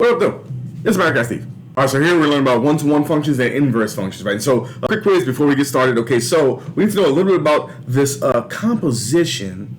What up, though? It's America Steve. All right, so here we're learning about one-to-one functions and inverse functions, right? So a quick quiz before we get started. Okay, so we need to know a little bit about this composition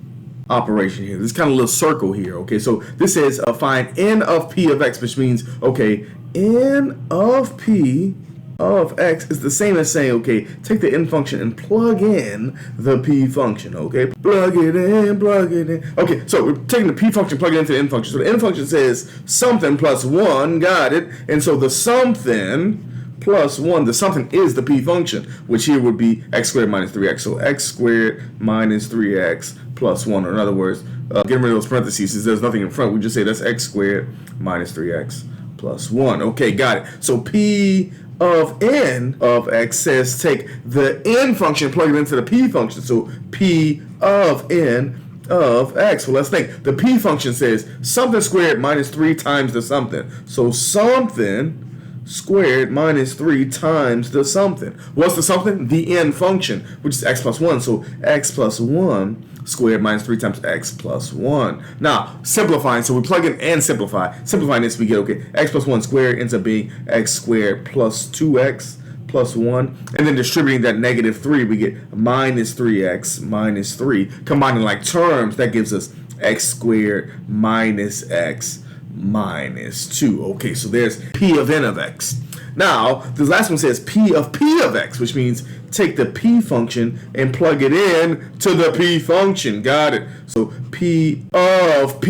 operation here. This kind of little circle here. Okay, so this says find n of p of x, which means, okay, n of p of x is the same as saying, okay, take the n function and plug in the p function, okay? Plug it in, plug it in. Okay, so we're taking the p function, plugging it into the n function. So the n function says something plus 1, got it? And so the something plus 1, the something is the p function, which here would be x squared minus 3x. So x squared minus 3x plus 1, or in other words, getting rid of those parentheses, since there's nothing in front, we just say that's x squared minus 3x plus 1. Okay, got it. So p of n of x says take the n function, plug it into the p function. So p of n of x. Well, let's think. The p function says something squared minus 3 times the something. So something squared minus 3 times the something. What's the something? The n function, which is x plus 1. So x plus 1 squared minus 3 times x plus 1. Now, simplifying, so we plug in and simplify. Simplifying this, we get, okay, x plus 1 squared ends up being x squared plus 2x plus 1. And then distributing that negative 3, we get minus 3x minus 3. Combining like terms, that gives us x squared minus x minus 2. Okay, so there's p of n of x. Now, this last one says p of x, which means take the p function and plug it in to the p function. Got it? So p of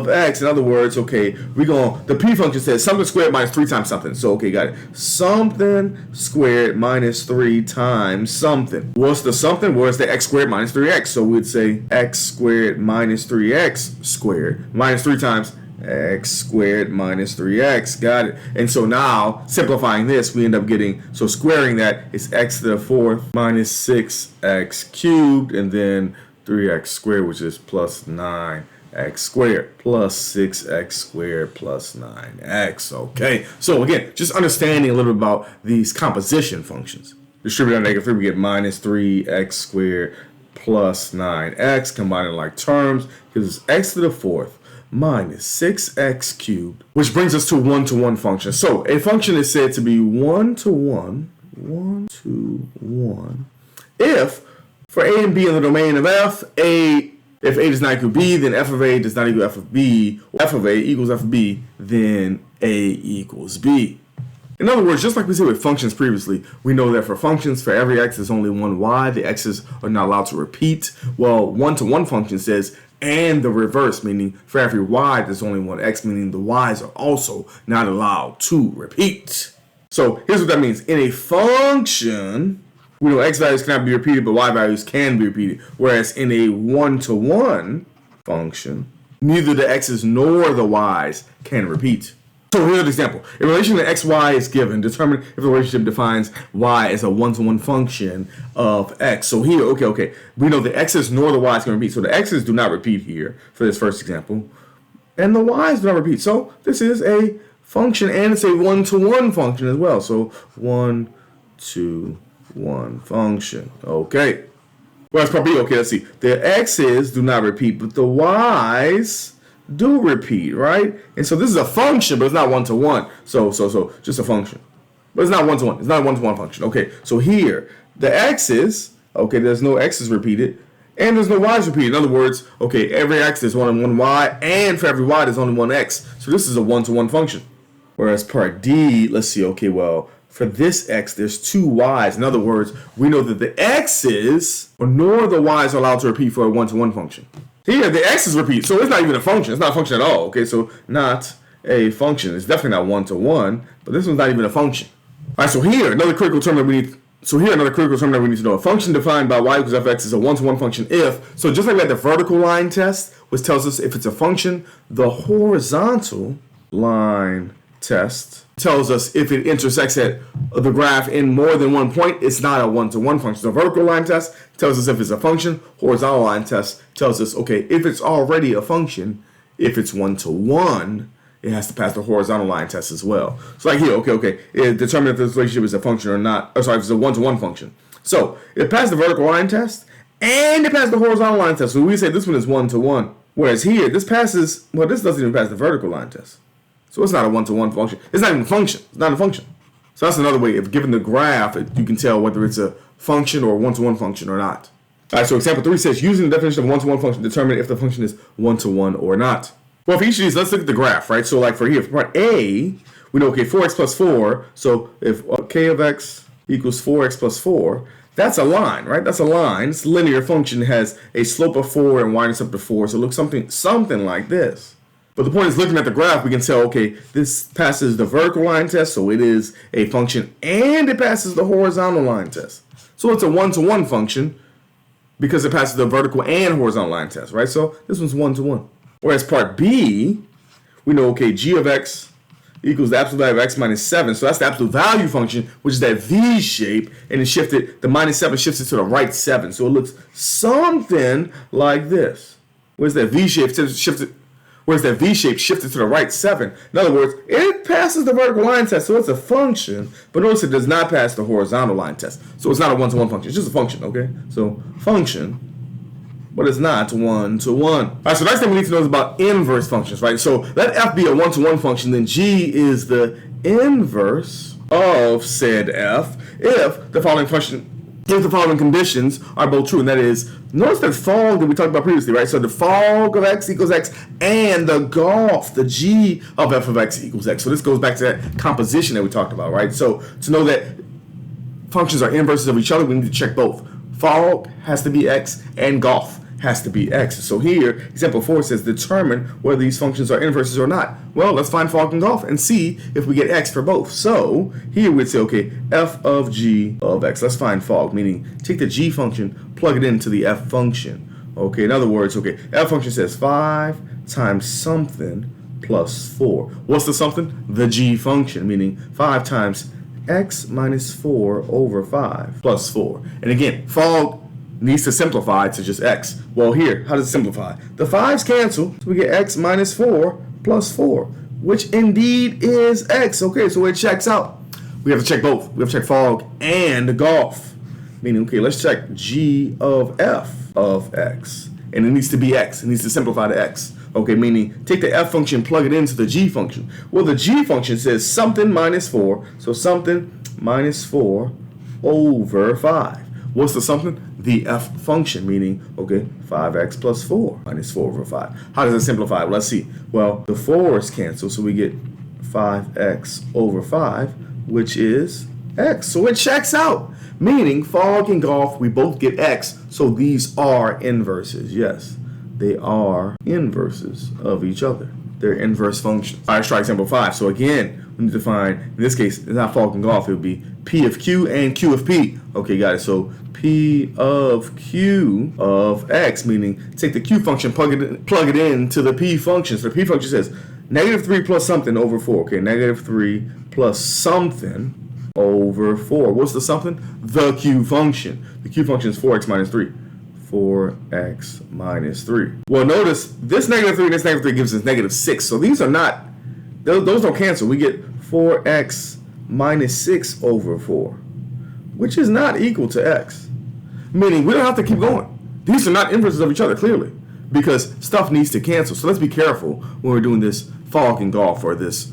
x. In other words, okay, the p function says something squared minus 3 times something. So, okay, got it. Something squared minus 3 times something. What's the something? Well, it's the x squared minus 3x. So we'd say x squared minus 3x squared minus 3 times x squared minus 3x. Got it. And so now, simplifying this, we end up getting, so squaring that is x to the 4th minus 6x cubed, and then 3x squared, which is plus 9x squared, plus 6x squared plus 9x. Okay, so again, just understanding a little bit about these composition functions. Distributed on negative 3, we get minus 3x squared plus 9x. Combining like terms gives us x to the 4th minus 6x cubed, which brings us to one-to-one function. So a function is said to be one-to-one, if for a and b in the domain of f, if a does not equal b, then f of a does not equal f of b, or f of a equals f of b, then a equals b. In other words, just like we said with functions previously, we know that for functions, for every x, there's only one y. The x's are not allowed to repeat. Well, one-to-one function says and the reverse, meaning for every y, there's only one x, meaning the y's are also not allowed to repeat. So here's what that means. In a function, we know x values cannot be repeated, but y values can be repeated. Whereas in a one-to-one function, neither the x's nor the y's can repeat. So here's an example. A relation to x, y is given. Determine if the relationship defines y as a one-to-one function of x. So here, okay, we know the x's nor the y's can repeat. So the x's do not repeat here for this first example. And the y's do not repeat. So this is a function, and it's a one-to-one function as well. So one-to-one function. Okay. Well, that's part B. Okay, let's see. The x's do not repeat, but the y's do repeat, right? And so this is a function, but it's not one-to-one. So just a function. But it's not one-to-one. It's not a one-to-one function. Okay, so here, the x's, okay, there's no x's repeated, and there's no y's repeated. In other words, okay, every x there's only one y, and for every y there's only one x. So this is a one-to-one function. Whereas part D, let's see, okay, well, for this x, there's 2 y's. In other words, we know that the x's nor the y's are allowed to repeat for a one-to-one function. Here, the x's repeat, so it's not even a function. It's not a function at all, okay? So not a function. It's definitely not one-to-one, but this one's not even a function. All right, so here, another critical term that we need to know. A function defined by y equals fx is a one-to-one function if, so just like we had the vertical line test, which tells us if it's a function, the horizontal line test tells us if it intersects at the graph in more than one point, it's not a one-to-one function. So vertical line test tells us if it's a function. Horizontal line test tells us, okay, if it's already a function, if it's one-to-one, it has to pass the horizontal line test as well. So like here, okay, it determines if this relationship is a function or not. If it's a one-to-one function. So it passed the vertical line test and it passed the horizontal line test. So we say this one is one-to-one. Whereas here, this doesn't even pass the vertical line test. So it's not a one-to-one function. It's not even a function. It's not a function. So that's another way of given the graph, you can tell whether it's a function or a one-to-one function or not. All right, so example 3 says, using the definition of one-to-one function, determine if the function is one-to-one or not. Well, for each of these, let's look at the graph, right? So like for here, for part A, we know, okay, 4x plus 4. So if k of x equals 4x plus 4, that's a line, right? That's a line. It's a linear function. It has a slope of 4 and widens up to 4. So it looks something like this. But the point is, looking at the graph, we can tell, okay, this passes the vertical line test, so it is a function, and it passes the horizontal line test. So it's a one-to-one function because it passes the vertical and horizontal line test, right? So this one's one-to-one. Whereas part B, we know, okay, g of x equals the absolute value of x minus 7. So that's the absolute value function, which is that V shape, and it shifted, the minus 7 shifts it to the right 7. So it looks something like this. Where's that V shape shifted? Whereas that V shape shifted to the right 7. In other words, it passes the vertical line test, so it's a function, but notice it does not pass the horizontal line test. So it's not a one-to-one function, it's just a function, okay? So function, but it's not one-to-one. All right, so the next thing we need to know is about inverse functions, right? So let f be a one-to-one function, then g is the inverse of said f if the following conditions are both true, and that is, notice that fog that we talked about previously, right? So the fog of x equals x, and the golf, the g of f of x equals x. So this goes back to that composition that we talked about, right? So to know that functions are inverses of each other, we need to check both. Fog has to be x, and golf has to be x. So here, example 4 says, determine whether these functions are inverses or not. Well, let's find fog and golf and see if we get x for both. So here we'd say, okay, f of g of x. Let's find fog, meaning take the g function, plug it into the f function. Okay, in other words, okay, f function says 5 times something plus 4. What's the something? The g function, meaning 5 times x minus 4 over 5 plus 4. And again, fog needs to simplify to just x. Well, here, how does it simplify? The 5's cancel, so we get x minus 4 plus 4, which indeed is x. Okay, so it checks out. We have to check both. We have to check fog and golf. Meaning, okay, let's check g of f of x. And it needs to be x. It needs to simplify to x. Okay, meaning take the f function, plug it into the g function. Well, the g function says something minus 4, so something minus 4 over 5. What's the something? The f function, meaning, okay, 5x plus 4 minus 4 over 5. How does it simplify? Well, let's see. Well, the 4's cancel, so we get 5x over 5, which is x. So it checks out, meaning fog and golf, we both get x, so these are inverses. Yes, they are inverses of each other. They're inverse functions. All right, let's try example 5. So again, we need to find, in this case, it's not fog and golf, it would be p of q and q of p. Okay, got it. So p of q of x, meaning take the q function, plug it into the p function. So the p function says negative 3 plus something over 4. Okay, negative 3 plus something over 4. What's the something? The q function. The q function is 4x minus 3. 4x minus 3. Well, notice this negative 3 and this negative 3 gives us negative 6. So these are not, those don't cancel. We get 4x minus 6 over 4, which is not equal to x. Meaning we don't have to keep going. These are not inverses of each other, clearly, because stuff needs to cancel. So let's be careful when we're doing this fog and golf, or this,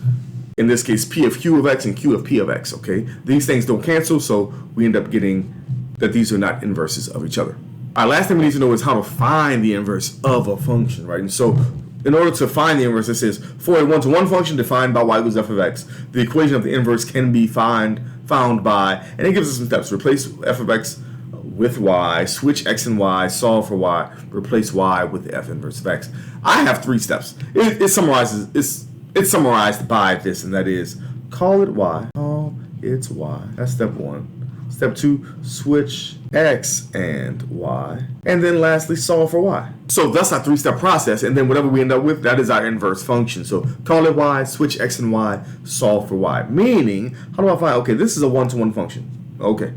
in this case, p of q of x and q of p of x, okay? These things don't cancel, so we end up getting that these are not inverses of each other. All right, last thing we need to know is how to find the inverse of a function, right? And so in order to find the inverse, it says for a one-to-one function defined by y equals f of x, the equation of the inverse can be found by, and it gives us some steps. Replace f of x with y, switch x and y, solve for y, replace y with the f inverse of x. I have 3 steps. It's summarized by this, and that is call it y, call it y. That's step 1. Step 2, switch x and y. And then lastly, solve for y. So that's our 3-step process, and then whatever we end up with, that is our inverse function. So call it y, switch x and y, solve for y. Meaning, how do I find, okay, this is a one-to-one function. Okay.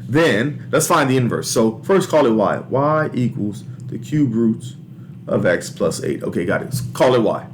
Then, let's find the inverse. So first call it y. Y equals the cube roots of x plus 8. Okay, got it. Call it y.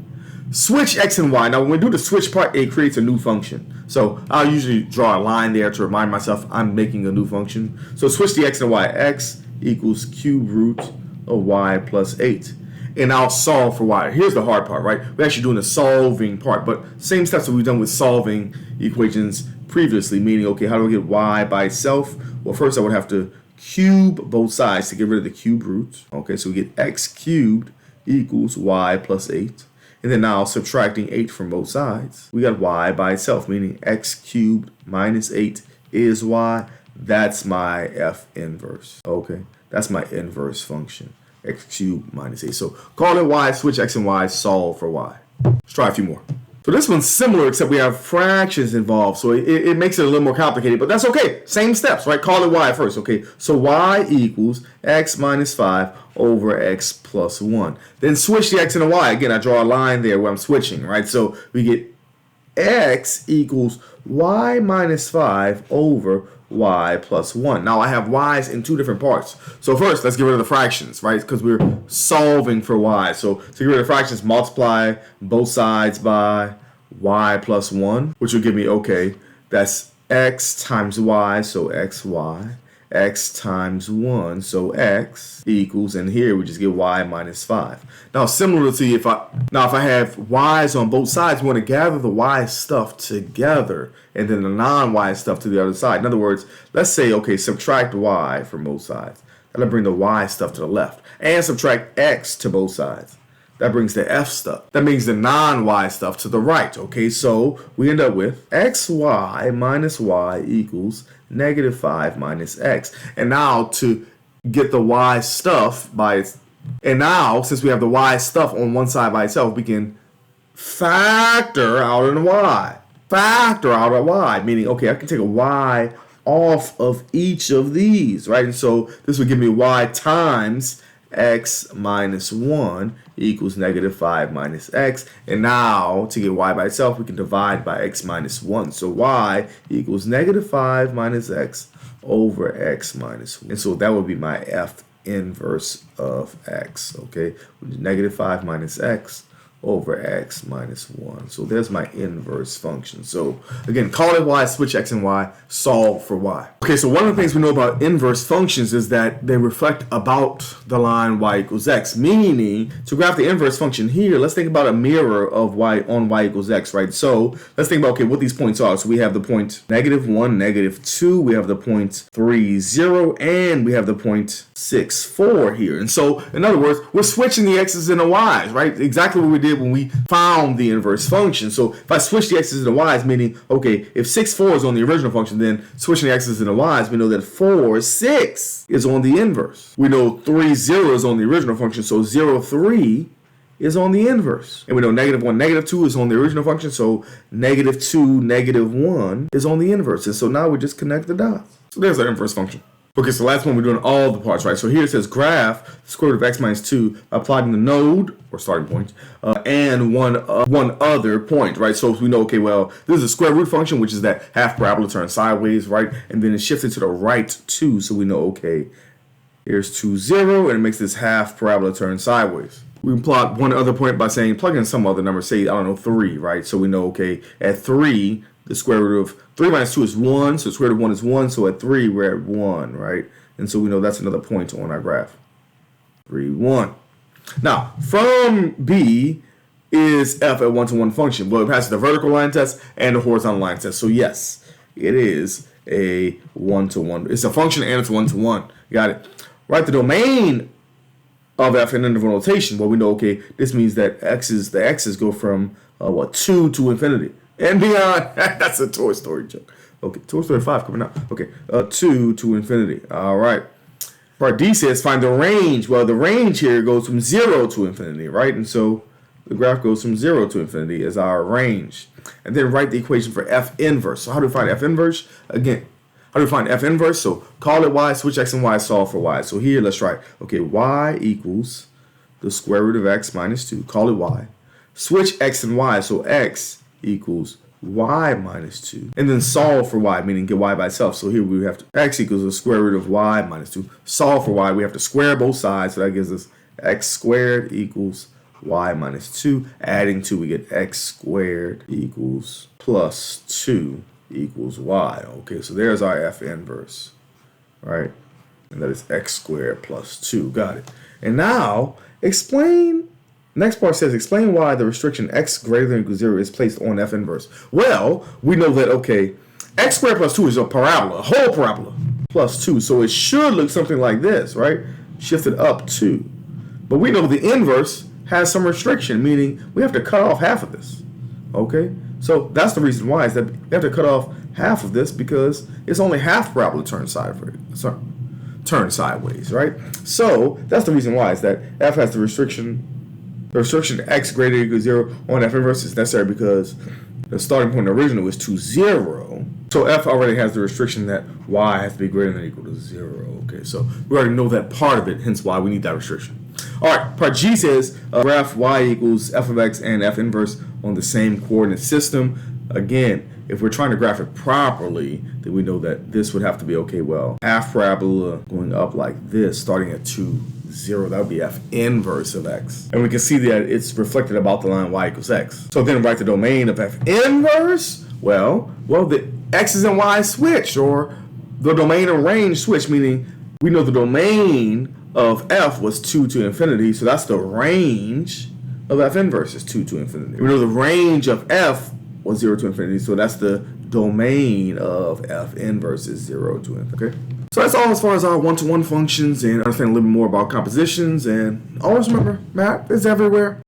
Switch x and y. Now, when we do the switch part, it creates a new function. So I'll usually draw a line there to remind myself I'm making a new function. So switch the x and y. X equals cube root of y plus 8. and now solve for y. Here's the hard part, right? We're actually doing the solving part, but same steps that we've done with solving equations previously, meaning, okay, how do I get y by itself? Well, first I would have to cube both sides to get rid of the cube roots. Okay, so we get x cubed equals y plus 8. And then now subtracting 8 from both sides, we got y by itself, meaning x cubed minus 8 is y. That's my f inverse. Okay, that's my inverse function. X cubed minus 8. So call it y, switch x and y, solve for y. Let's try a few more. So this one's similar, except we have fractions involved. So it makes it a little more complicated, but that's okay. Same steps, right? Call it y first, okay? So y equals x minus 5 over x plus 1. Then switch the x and the y. Again, I draw a line there where I'm switching, right? So we get x equals y minus 5 over y plus 1. Now I have y's in two different parts. So first, let's get rid of the fractions, right? Because we're solving for y. So to get rid of fractions, multiply both sides by y plus 1, which will give me, okay, that's x times y, so xy. X times 1, so x equals, and here we just get y minus 5. Now, similarly, if I have y's on both sides, we want to gather the y stuff together and then the non-y stuff to the other side. In other words, let's say, okay, subtract y from both sides. That'll bring the y stuff to the left. And subtract x to both sides. That brings the f stuff. That means the non-y stuff to the right. Okay, so we end up with xy minus y equals negative 5 minus x. And now to get the y stuff and now since we have the y stuff on one side by itself, we can factor out a y. Factor out a y, meaning, okay, I can take a y off of each of these, right? And so this would give me y times x minus 1 equals negative 5 minus x. And now to get y by itself, we can divide by x minus 1. So y equals negative 5 minus x over x minus 1. And so that would be my f inverse of x, okay? Which is negative 5 minus x over x minus 1. So there's my inverse function. So again, call it y, switch x and y, solve for y. Okay, so one of the things we know about inverse functions is that they reflect about the line y equals x, meaning to graph the inverse function here, let's think about a mirror of y on y equals x, right? So let's think about, okay, what these points are. So we have the point negative 1, negative 2, we have the point 3, 0, and we have the point 6, 4 here. And so, in other words, we're switching the x's and the y's, right? Exactly what we did when we found the inverse function. So if I switch the x's and the y's, meaning, okay, if 6, 4 is on the original function, then switching the x's and the y's, we know that 4, 6 is on the inverse. We know 3, 0 is on the original function, so 0, 3 is on the inverse. And we know negative 1, negative 2 is on the original function, so negative 2, negative 1 is on the inverse. And so now we just connect the dots. So there's our inverse function. Okay, so last one, we're doing all the parts, right? So here it says graph the square root of x minus 2 by plotting the node, or starting point, and one other point, right? So we know, okay, well, this is a square root function, which is that half parabola turned sideways, right? And then it shifted to the right 2, so we know, okay, here's 2, 0, and it makes this half parabola turn sideways. We can plot one other point by saying, plug in some other number, say, I don't know, 3, right? So we know, okay, at 3, the square root of 3 minus 2 is 1, so the square root of 1 is 1, so at 3 we're at 1, right? And so we know that's another point on our graph. 3, 1. Now, from B is f a one-to-one function. Well, it passes the vertical line test and the horizontal line test. So yes, it is a one-to-one. It's a function and it's one-to-one. Got it. Write the domain of f in interval notation. Well, we know, okay, this means that the x's go from 2 to infinity. And beyond. That's a Toy Story joke. Okay, Toy Story 5 coming out. Okay, 2 to infinity. All right. Part D says find the range. Well, the range here goes from 0 to infinity, right? And so the graph goes from 0 to infinity as our range. And then write the equation for f inverse. So how do we find f inverse? Again, how do we find f inverse? So call it y, switch x and y, solve for y. So here, let's write, okay, y equals the square root of x minus 2. Call it y. Switch x and y, so x equals y minus 2, and then solve for y, meaning get y by itself. So here we have to x equals the square root of y minus 2. Solve for y, we have to square both sides, so that gives us x squared equals y minus 2. Adding 2, we get x squared equals plus 2 equals y. Okay, so there's our f inverse, right? And that is x squared plus 2. Got it. And now, explain. Next part says, explain why the restriction x greater than or equal to 0 is placed on f inverse. Well, we know that, okay, x squared plus 2 is a parabola, a whole parabola, plus 2. So it should look something like this, right? Shifted up 2. But we know the inverse has some restriction, meaning we have to cut off half of this, okay? So that's the reason why, is that we have to cut off half of this because it's only half parabola turned sideways, right? So that's the reason why, is that f has the restriction x greater than or equal to 0 on f inverse is necessary because the starting point original is 2, 0. So f already has the restriction that y has to be greater than or equal to 0. Okay, so we already know that part of it, hence why we need that restriction. All right, part G says graph y equals f of x and f inverse on the same coordinate system. Again, if we're trying to graph it properly, then we know that this would have to be, okay, well, half parabola going up like this, starting at 2, 0, that would be f inverse of x. And we can see that it's reflected about the line y equals x. So then write the domain of f inverse. Well, the x's and y's switch, or the domain and range switch, meaning we know the domain of f was 2 to infinity, so that's the range of f inverse is 2 to infinity. We know the range of f was 0 to infinity, so that's the domain of f inverse is 0 to infinity. Okay? So that's all as far as our one-to-one functions and understanding a little bit more about compositions. And always remember, math is everywhere.